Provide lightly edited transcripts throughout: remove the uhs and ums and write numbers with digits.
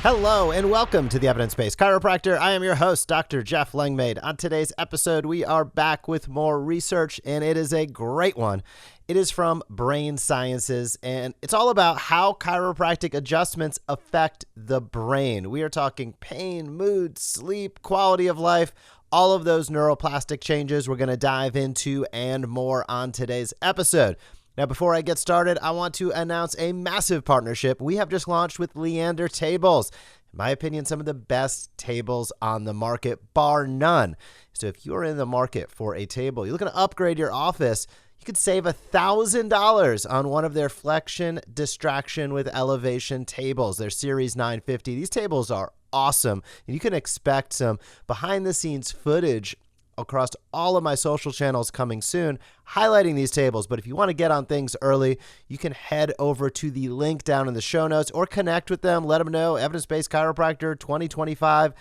Hello and welcome to the Evidence-Based Chiropractor. I am your host, Dr. Jeff Langmaid. On today's episode, we are back with more research, and it is a great one. It is from Brain Sciences, and it's all about how chiropractic adjustments affect the brain. We are talking pain, mood, sleep, quality of life, all of those neuroplastic changes we're going to dive into and more on today's episode. Now, before I get started, I want to announce a massive partnership we have just launched with Leander Tables. In my opinion, some of the best tables on the market, bar none. So if you're in the market for a table, you're looking to upgrade your office, you could save $1,000 on one of their flexion distraction with elevation tables, their Series 950. These tables are awesome, and you can expect some behind-the-scenes footage across all of my social channels coming soon, highlighting these tables. But if you want to get on things early, you can head over to the link down in the show notes or connect with them. Let them know, Evidence-Based Chiropractor 2025.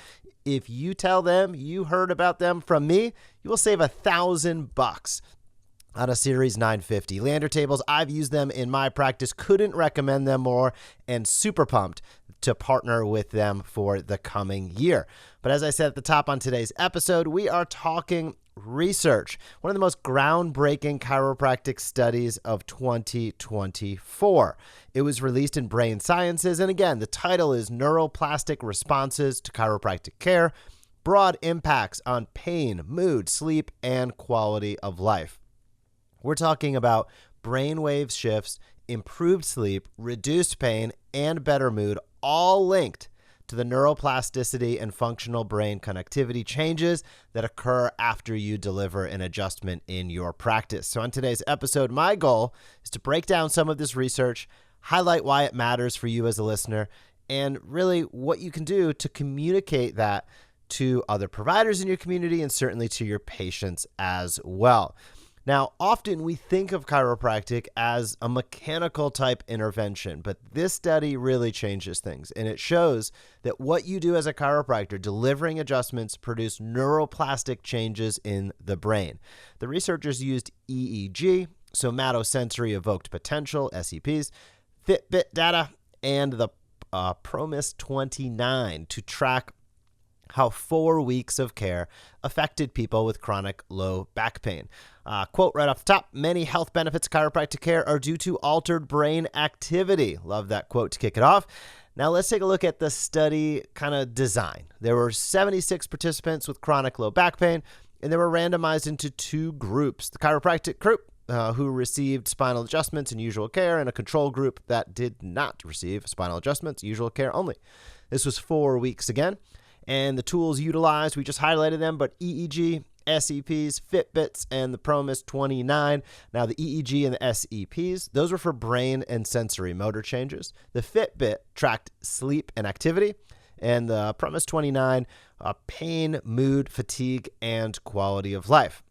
If you tell them you heard about them from me, you will save $1,000 on a Series 950. Leander Tables, I've used them in my practice, couldn't recommend them more, and super pumped to partner with them for the coming year. But as I said at the top on today's episode, we are talking research, one of the most groundbreaking chiropractic studies of 2024. It was released in Brain Sciences, and again, the title is Neuroplastic Responses to Chiropractic Care, Broad Impacts on Pain, Mood, Sleep, and Quality of Life. We're talking about brainwave shifts, improved sleep, reduced pain, and better mood, all linked to the neuroplasticity and functional brain connectivity changes that occur after you deliver an adjustment in your practice. So on today's episode, my goal is to break down some of this research, highlight why it matters for you as a listener, and really what you can do to communicate that to other providers in your community and certainly to your patients as well. Now, often we think of chiropractic as a mechanical type intervention, but this study really changes things, and it shows that what you do as a chiropractor, delivering adjustments, produce neuroplastic changes in the brain. The researchers used EEG, somatosensory evoked potential, SEPs, Fitbit data, and the PROMIS-29 to track how 4 weeks of care affected people with chronic low back pain. Quote right off the top, many health benefits of chiropractic care are due to altered brain activity. Love that quote to kick it off. Now let's take a look at the study kind of design. There were 76 participants with chronic low back pain, and they were randomized into two groups. The chiropractic group, who received spinal adjustments and usual care, and a control group that did not receive spinal adjustments, usual care only. This was 4 weeks again. And the tools utilized, we just highlighted them, but EEG, SEPs, Fitbits, and the PROMIS-29. Now, the EEG and the SEPs, those were for brain and sensory motor changes. The Fitbit tracked sleep and activity, and the PROMIS-29, pain, mood, fatigue, and quality of life.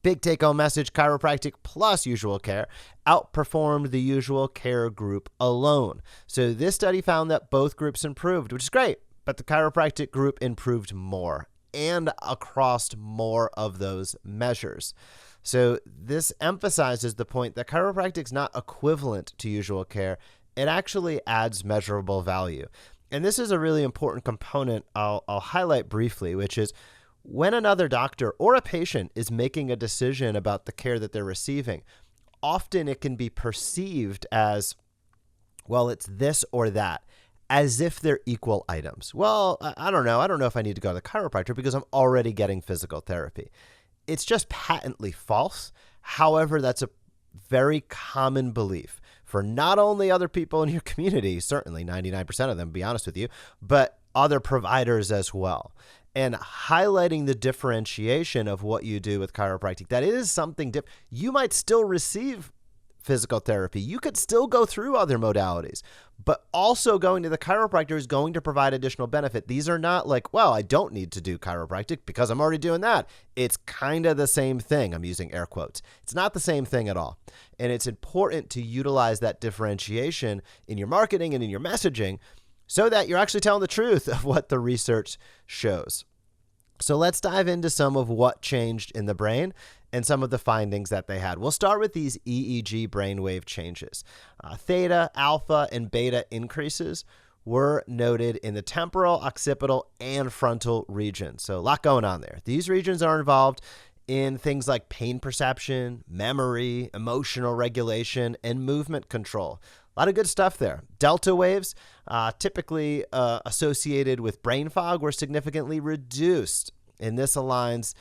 Big take-home message, chiropractic plus usual care outperformed the usual care group alone. So this study found that both groups improved, which is great. But the chiropractic group improved more and across more of those measures. So this emphasizes the point that chiropractic is not equivalent to usual care. It actually adds measurable value. And this is a really important component I'll highlight briefly, which is when another doctor or a patient is making a decision about the care that they're receiving, often it can be perceived as, well, it's this or that, as if they're equal items. Well, I don't know. I don't know if I need to go to the chiropractor because I'm already getting physical therapy. It's just patently false. However, that's a very common belief for not only other people in your community, certainly 99% of them, to be honest with you, but other providers as well. And highlighting the differentiation of what you do with chiropractic, that it is something different. You might still receive physical therapy. You could still go through other modalities, but also going to the chiropractor is going to provide additional benefit. These are not like, well, I don't need to do chiropractic because I'm already doing that. It's kind of the same thing. I'm using air quotes. It's not the same thing at all. And it's important to utilize that differentiation in your marketing and in your messaging so that you're actually telling the truth of what the research shows. So let's dive into some of what changed in the brain and some of the findings that they had. We'll start with these EEG brainwave changes. Theta, alpha, and beta increases were noted in the temporal, occipital, and frontal regions. So a lot going on there. These regions are involved in things like pain perception, memory, emotional regulation, and movement control. A lot of good stuff there. Delta waves, typically associated with brain fog, were significantly reduced. And this aligns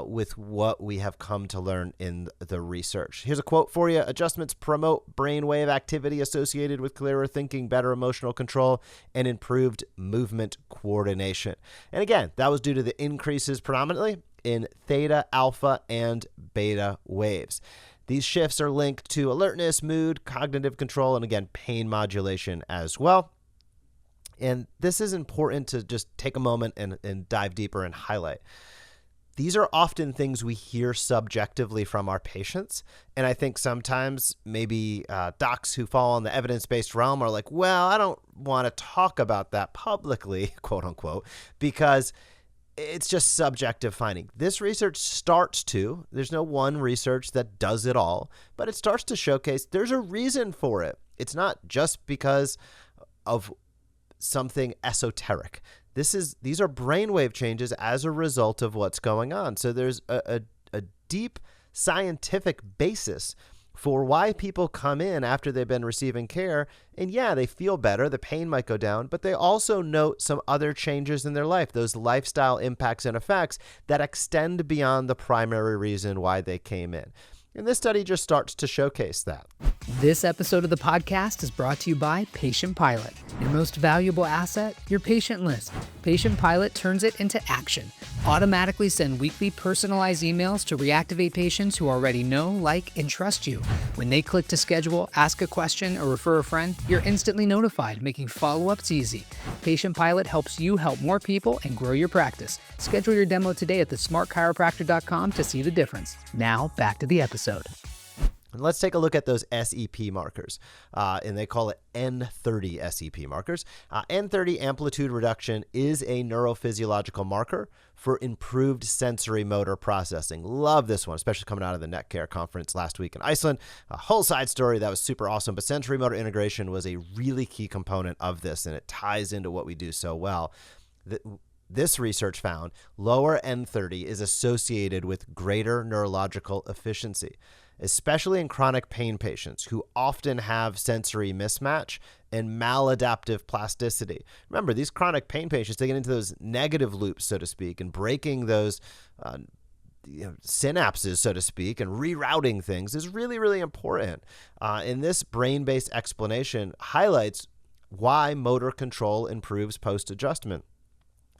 with what we have come to learn in the research. Here's a quote for you. Adjustments promote brainwave activity associated with clearer thinking, better emotional control, and improved movement coordination. And again, that was due to the increases predominantly in theta, alpha, and beta waves. These shifts are linked to alertness, mood, cognitive control, and again, pain modulation as well. And this is important to just take a moment and dive deeper and highlight. These are often things we hear subjectively from our patients. And I think sometimes maybe docs who fall in the evidence-based realm are like, well, I don't want to talk about that publicly, quote unquote, because it's just subjective finding. This research starts to, there's no one research that does it all, but it starts to showcase there's a reason for it. It's not just because of something esoteric. These are brainwave changes as a result of what's going on. So there's a deep scientific basis for why people come in after they've been receiving care. And yeah, they feel better. The pain might go down, but they also note some other changes in their life, those lifestyle impacts and effects that extend beyond the primary reason why they came in. And this study just starts to showcase that. This episode of the podcast is brought to you by Patient Pilot. Your most valuable asset, your patient list. Patient Pilot turns it into action. Automatically send weekly personalized emails to reactivate patients who already know, like, and trust you. When they click to schedule, ask a question, or refer a friend, you're instantly notified, making follow-ups easy. Patient Pilot helps you help more people and grow your practice. Schedule your demo today at thesmartchiropractor.com to see the difference. Now, back to the episode. And let's take a look at those SEP markers, and they call it N30 SEP markers. N30 amplitude reduction is a neurophysiological marker for improved sensory motor processing. Love this one, especially coming out of the Neck Care conference last week in Iceland. A whole side story that was super awesome, but sensory motor integration was a really key component of this, and it ties into what we do so well. This research found lower N30 is associated with greater neurological efficiency, especially in chronic pain patients who often have sensory mismatch and maladaptive plasticity. Remember, these chronic pain patients, they get into those negative loops, so to speak, and breaking those synapses, so to speak, and rerouting things is really, really important. And this brain-based explanation highlights why motor control improves post-adjustment.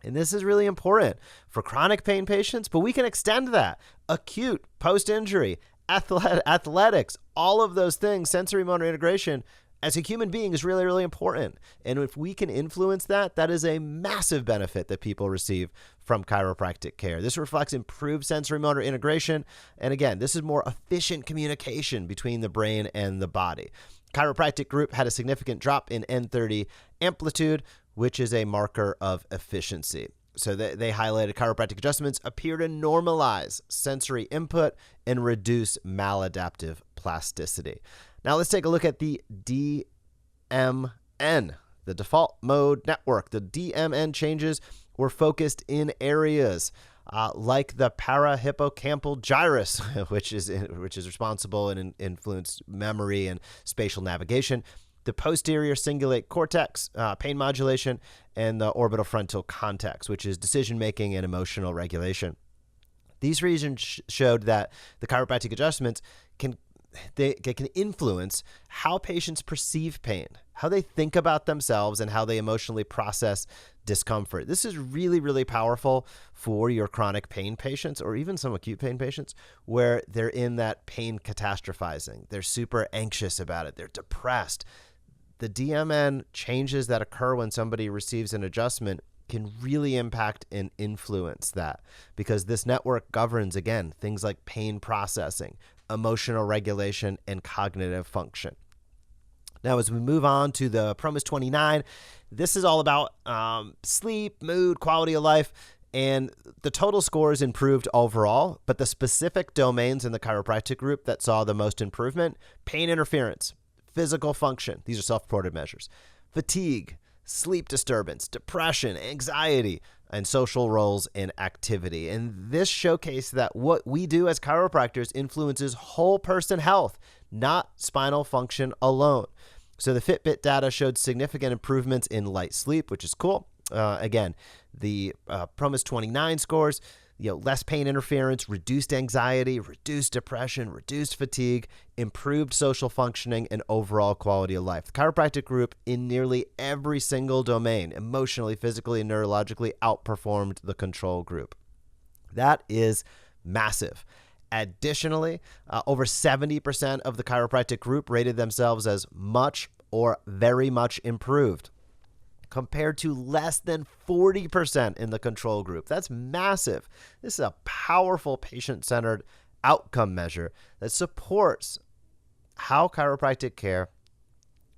And this is really important for chronic pain patients, but we can extend that. Acute, post-injury, athletics, all of those things, sensory motor integration as a human being is really, really important. And if we can influence that, that is a massive benefit that people receive from chiropractic care. This reflects improved sensory motor integration. And again, this is more efficient communication between the brain and the body. Chiropractic group had a significant drop in N30 amplitude, which is a marker of efficiency. So they highlighted chiropractic adjustments appear to normalize sensory input and reduce maladaptive plasticity. Now let's take a look at the DMN, the default mode network. The DMN changes were focused in areas like the parahippocampal gyrus, which is responsible and influence memory and spatial navigation, the posterior cingulate cortex, pain modulation, and the orbital-frontal cortex, which is decision-making and emotional regulation. These regions showed that the chiropractic adjustments can influence how patients perceive pain, how they think about themselves, and how they emotionally process discomfort. This is really, really powerful for your chronic pain patients or even some acute pain patients where they're in that pain catastrophizing. They're super anxious about it. They're depressed. The DMN changes that occur when somebody receives an adjustment can really impact and influence that because this network governs, again, things like pain processing, emotional regulation, and cognitive function. Now, as we move on to the PROMIS-29, this is all about sleep, mood, quality of life, and the total scores improved overall, but the specific domains in the chiropractic group that saw the most improvement, pain interference, physical function, these are self-reported measures, fatigue, sleep disturbance, depression, anxiety, and social roles in activity. And this showcased that what we do as chiropractors influences whole person health, not spinal function alone. So the Fitbit data showed significant improvements in light sleep, which is cool. Again, the PROMIS-29 scores, less pain interference, reduced anxiety, reduced depression, reduced fatigue, improved social functioning, and overall quality of life. The chiropractic group in nearly every single domain, emotionally, physically, and neurologically, outperformed the control group. That is massive. Additionally, over 70% of the chiropractic group rated themselves as much or very much improved, compared to less than 40% in the control group. That's massive. This is a powerful patient-centered outcome measure that supports how chiropractic care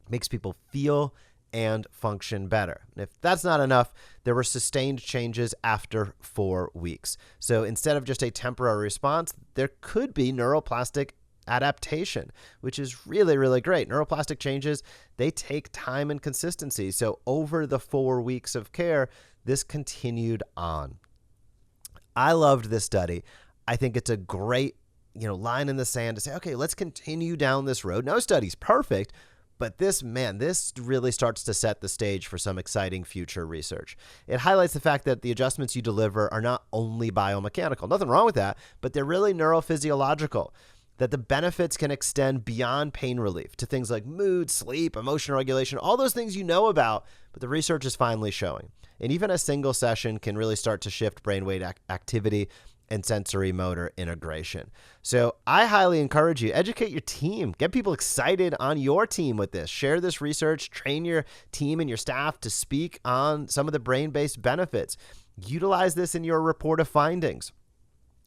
makes people feel and function better. And if that's not enough, there were sustained changes after 4 weeks. So instead of just a temporary response, there could be neuroplastic adaptation, which is really, really great. Neuroplastic changes, they take time and consistency. So over the 4 weeks of care, this continued on. I loved this study. I think it's a great, line in the sand to say, okay, let's continue down this road. No study's perfect, but this really starts to set the stage for some exciting future research. It highlights the fact that the adjustments you deliver are not only biomechanical. Nothing wrong with that, but they're really neurophysiological. That the benefits can extend beyond pain relief to things like mood, sleep, emotional regulation, all those things you know about, but the research is finally showing. And even a single session can really start to shift brainwave activity and sensory motor integration. So I highly encourage you, educate your team, get people excited on your team with this, share this research, train your team and your staff to speak on some of the brain-based benefits. Utilize this in your report of findings.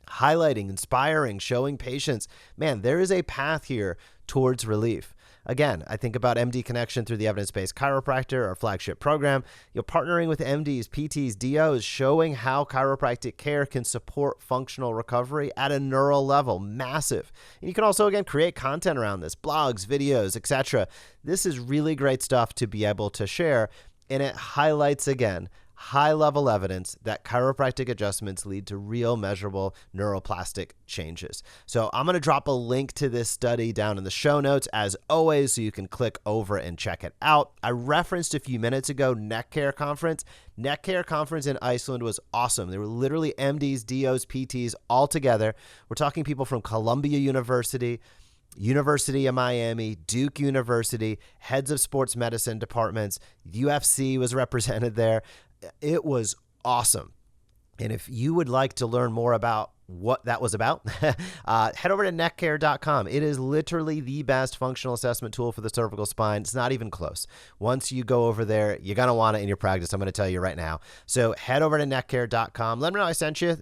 Highlighting, inspiring, showing patients, man, there is a path here towards relief. Again, I think about MD Connection through the Evidence-Based Chiropractor, our flagship program. You're partnering with MDs, PTs, DOs, showing how chiropractic care can support functional recovery at a neural level. Massive. And you can also, again, create content around this, blogs, videos, etc. This is really great stuff to be able to share, and it highlights, again, high-level evidence that chiropractic adjustments lead to real measurable neuroplastic changes. So I'm going to drop a link to this study down in the show notes, as always, so you can click over and check it out. I referenced a few minutes ago Neck Care Conference. Neck Care Conference in Iceland was awesome. There were literally MDs, DOs, PTs all together. We're talking people from Columbia University, University of Miami, Duke University, heads of sports medicine departments, UFC was represented there. It was awesome. And if you would like to learn more about what that was about, head over to neckcare.com. It is literally the best functional assessment tool for the cervical spine. It's not even close. Once you go over there, you're going to want it in your practice. I'm going to tell you right now. So head over to neckcare.com. Let me know I sent you.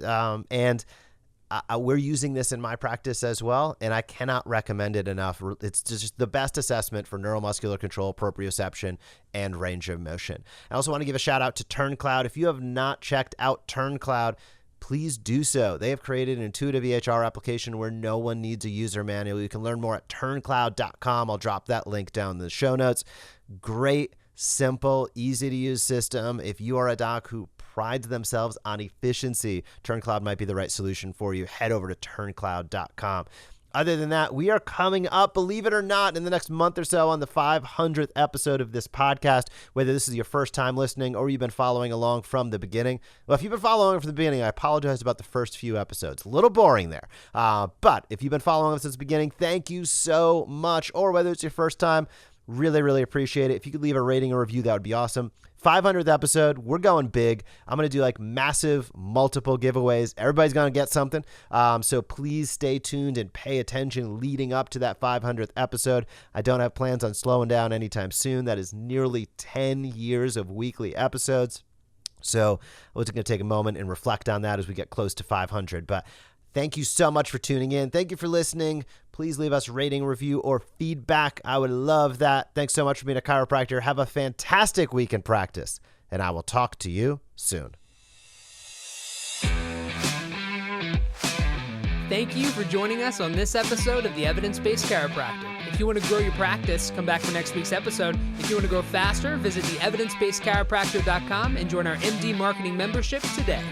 We're using this in my practice as well, and I cannot recommend it enough. It's just the best assessment for neuromuscular control, proprioception, and range of motion. I also want to give a shout out to TurnCloud. If you have not checked out TurnCloud, please do so. They have created an intuitive EHR application where no one needs a user manual. You can learn more at turncloud.com. I'll drop that link down in the show notes. Great, simple, easy to use system. If you are a doc who prides themselves on efficiency, TurnCloud might be the right solution for you. Head over to turncloud.com. Other than that, we are coming up, believe it or not, in the next month or so on the 500th episode of this podcast, whether this is your first time listening or you've been following along from the beginning. Well, if you've been following from the beginning, I apologize about the first few episodes. A little boring there. But if you've been following us since the beginning, thank you so much. Or whether it's your first time, really, really appreciate it. If you could leave a rating or review, that would be awesome. 500th episode, we're going big. I'm going to do like massive multiple giveaways. Everybody's going to get something. So please stay tuned and pay attention leading up to that 500th episode. I don't have plans on slowing down anytime soon. That is nearly 10 years of weekly episodes. So I was going to take a moment and reflect on that as we get close to 500. But thank you so much for tuning in. Thank you for listening. Please leave us a rating, review, or feedback. I would love that. Thanks so much for being a chiropractor. Have a fantastic week in practice, and I will talk to you soon. Thank you for joining us on this episode of the Evidence-Based Chiropractor. If you want to grow your practice, come back for next week's episode. If you want to grow faster, visit theevidencebasedchiropractor.com and join our MD Marketing membership today.